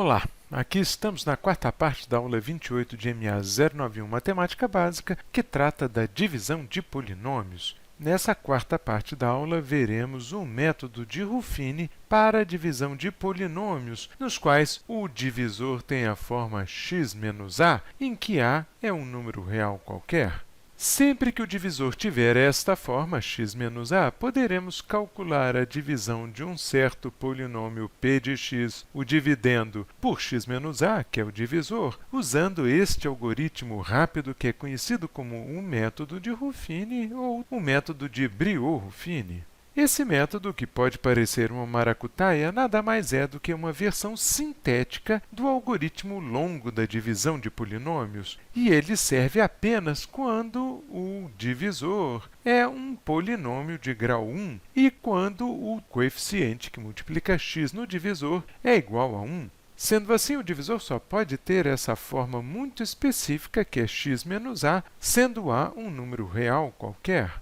Olá, aqui estamos na quarta parte da aula 28 de MA 091 Matemática Básica, que trata da divisão de polinômios. Nessa quarta parte da aula, veremos o método de Ruffini para a divisão de polinômios, nos quais o divisor tem a forma x menos a, em que a é um número real qualquer. Sempre que o divisor tiver esta forma, x menos a, poderemos calcular a divisão de um certo polinômio p de x, o dividendo por x menos a, que é o divisor, usando este algoritmo rápido que é conhecido como o método de Ruffini ou o método de Briot-Ruffini. Esse método, que pode parecer uma maracutaia, nada mais é do que uma versão sintética do algoritmo longo da divisão de polinômios, e ele serve apenas quando o divisor é um polinômio de grau 1 e quando o coeficiente que multiplica x no divisor é igual a 1. Sendo assim, o divisor só pode ter essa forma muito específica, que é x menos a, sendo a um número real qualquer.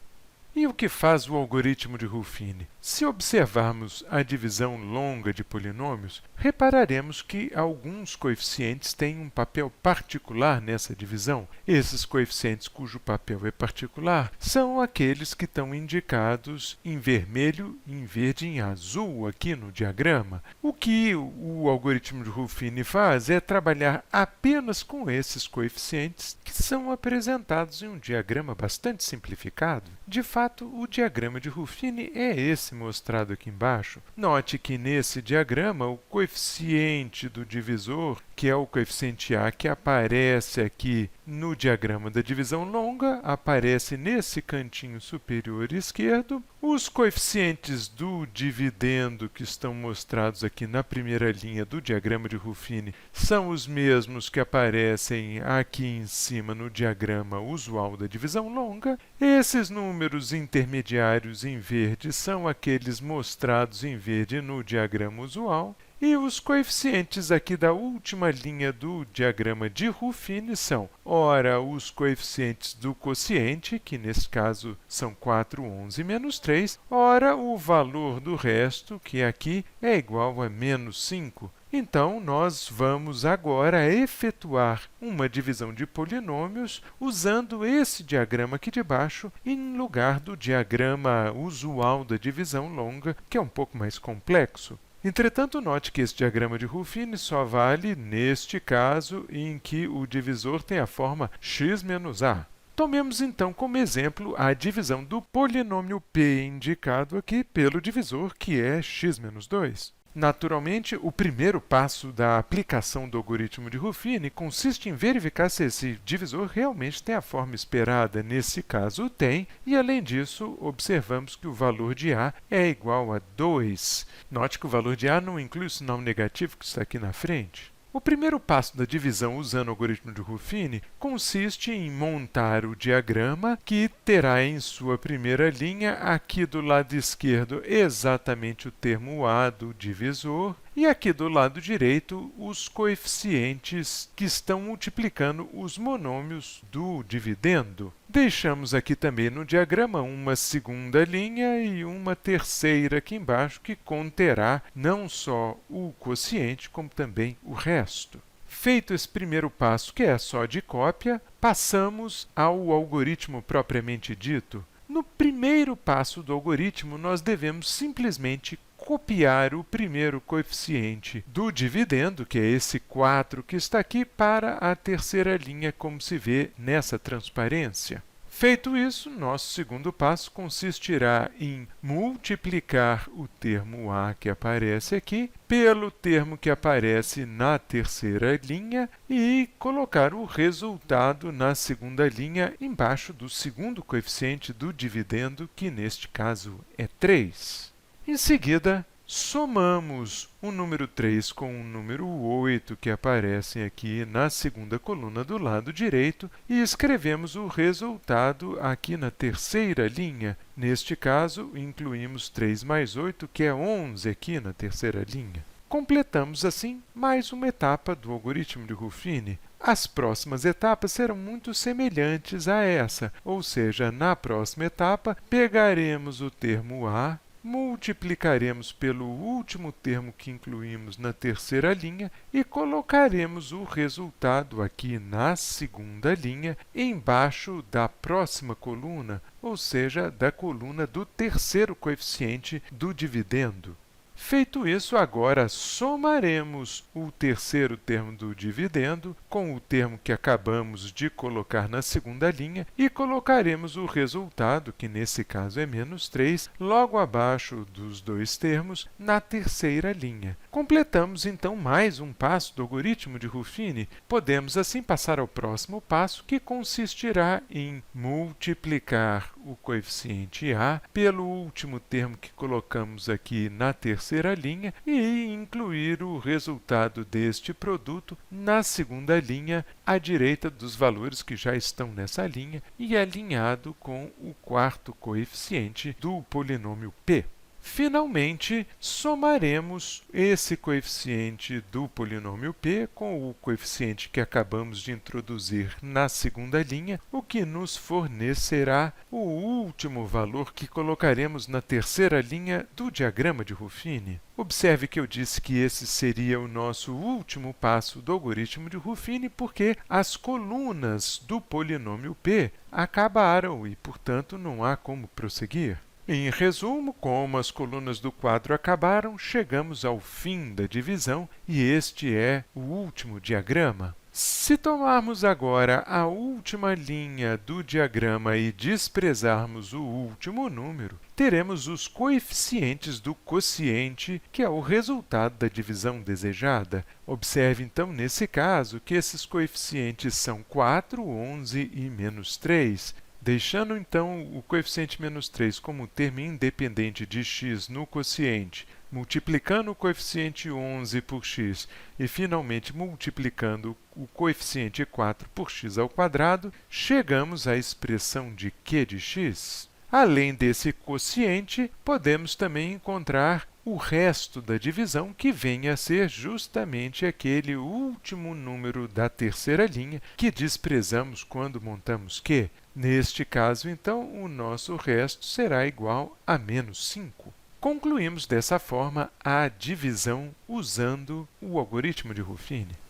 E o que faz o algoritmo de Ruffini? Se observarmos a divisão longa de polinômios, repararemos que alguns coeficientes têm um papel particular nessa divisão. Esses coeficientes cujo papel é particular são aqueles que estão indicados em vermelho, em verde e em azul aqui no diagrama. O que o algoritmo de Ruffini faz é trabalhar apenas com esses coeficientes que são apresentados em um diagrama bastante simplificado. De fato, o diagrama de Ruffini é esse mostrado aqui embaixo. Note que nesse diagrama o coeficiente do divisor, que é o coeficiente a que aparece aqui no diagrama da divisão longa, aparece nesse cantinho superior esquerdo. Os coeficientes do dividendo que estão mostrados aqui na primeira linha do diagrama de Ruffini são os mesmos que aparecem aqui em cima no diagrama usual da divisão longa. Esses números intermediários em verde são aqueles mostrados em verde no diagrama usual. E os coeficientes aqui da última linha do diagrama de Ruffini são, ora, os coeficientes do quociente, que nesse caso são 4, 11 e menos 3, ora, o valor do resto, que aqui é igual a menos 5. Então, nós vamos agora efetuar uma divisão de polinômios usando esse diagrama aqui de baixo em lugar do diagrama usual da divisão longa, que é um pouco mais complexo. Entretanto, note que esse diagrama de Ruffini só vale neste caso em que o divisor tem a forma x menos a. Tomemos então como exemplo a divisão do polinômio p indicado aqui pelo divisor, que é x menos 2. Naturalmente, o primeiro passo da aplicação do algoritmo de Ruffini consiste em verificar se esse divisor realmente tem a forma esperada. Nesse caso, tem, e além disso, observamos que o valor de a é igual a 2. Note que o valor de a não inclui o sinal negativo que está aqui na frente. O primeiro passo da divisão usando o algoritmo de Ruffini consiste em montar o diagrama, que terá em sua primeira linha, aqui do lado esquerdo, exatamente o termo a do divisor, e aqui do lado direito, os coeficientes que estão multiplicando os monômios do dividendo. Deixamos aqui também no diagrama uma segunda linha e uma terceira aqui embaixo, que conterá não só o quociente, como também o resto. Feito esse primeiro passo, que é só de cópia, passamos ao algoritmo propriamente dito. No primeiro passo do algoritmo, nós devemos simplesmente copiar o primeiro coeficiente do dividendo, que é esse 4 que está aqui, para a terceira linha, como se vê nessa transparência. Feito isso, nosso segundo passo consistirá em multiplicar o termo a que aparece aqui pelo termo que aparece na terceira linha e colocar o resultado na segunda linha embaixo do segundo coeficiente do dividendo, que neste caso é 3. Em seguida, somamos o número 3 com o número 8 que aparecem aqui na segunda coluna do lado direito e escrevemos o resultado aqui na terceira linha. Neste caso, incluímos 3 mais 8, que é 11 aqui na terceira linha. Completamos, assim, mais uma etapa do algoritmo de Ruffini. As próximas etapas serão muito semelhantes a essa, ou seja, na próxima etapa, pegaremos o termo a, multiplicaremos pelo último termo que incluímos na terceira linha e colocaremos o resultado aqui na segunda linha, embaixo da próxima coluna, ou seja, da coluna do terceiro coeficiente do dividendo. Feito isso, agora somaremos o terceiro termo do dividendo com o termo que acabamos de colocar na segunda linha e colocaremos o resultado, que nesse caso é menos 3, logo abaixo dos dois termos, na terceira linha. Completamos, então, mais um passo do algoritmo de Ruffini. Podemos, assim, passar ao próximo passo, que consistirá em multiplicar o coeficiente a pelo último termo que colocamos aqui na terceira linha e incluir o resultado deste produto na segunda linha, à direita dos valores que já estão nessa linha e alinhado com o quarto coeficiente do polinômio p. Finalmente, somaremos esse coeficiente do polinômio p com o coeficiente que acabamos de introduzir na segunda linha, o que nos fornecerá o último valor que colocaremos na terceira linha do diagrama de Ruffini. Observe que eu disse que esse seria o nosso último passo do algoritmo de Ruffini porque as colunas do polinômio p acabaram e, portanto, não há como prosseguir. Em resumo, como as colunas do quadro acabaram, chegamos ao fim da divisão e este é o último diagrama. Se tomarmos agora a última linha do diagrama e desprezarmos o último número, teremos os coeficientes do quociente, que é o resultado da divisão desejada. Observe, então, nesse caso, que esses coeficientes são 4, 11 e menos 3. Deixando, então, o coeficiente menos 3 como termo independente de x no quociente, multiplicando o coeficiente 11 por x e, finalmente, multiplicando o coeficiente 4 por x ao quadrado, chegamos à expressão de q de x. Além desse quociente, podemos também encontrar o resto da divisão, que vem a ser justamente aquele último número da terceira linha que desprezamos quando montamos q. Neste caso, então, o nosso resto será igual a menos 5. Concluímos dessa forma a divisão usando o algoritmo de Ruffini.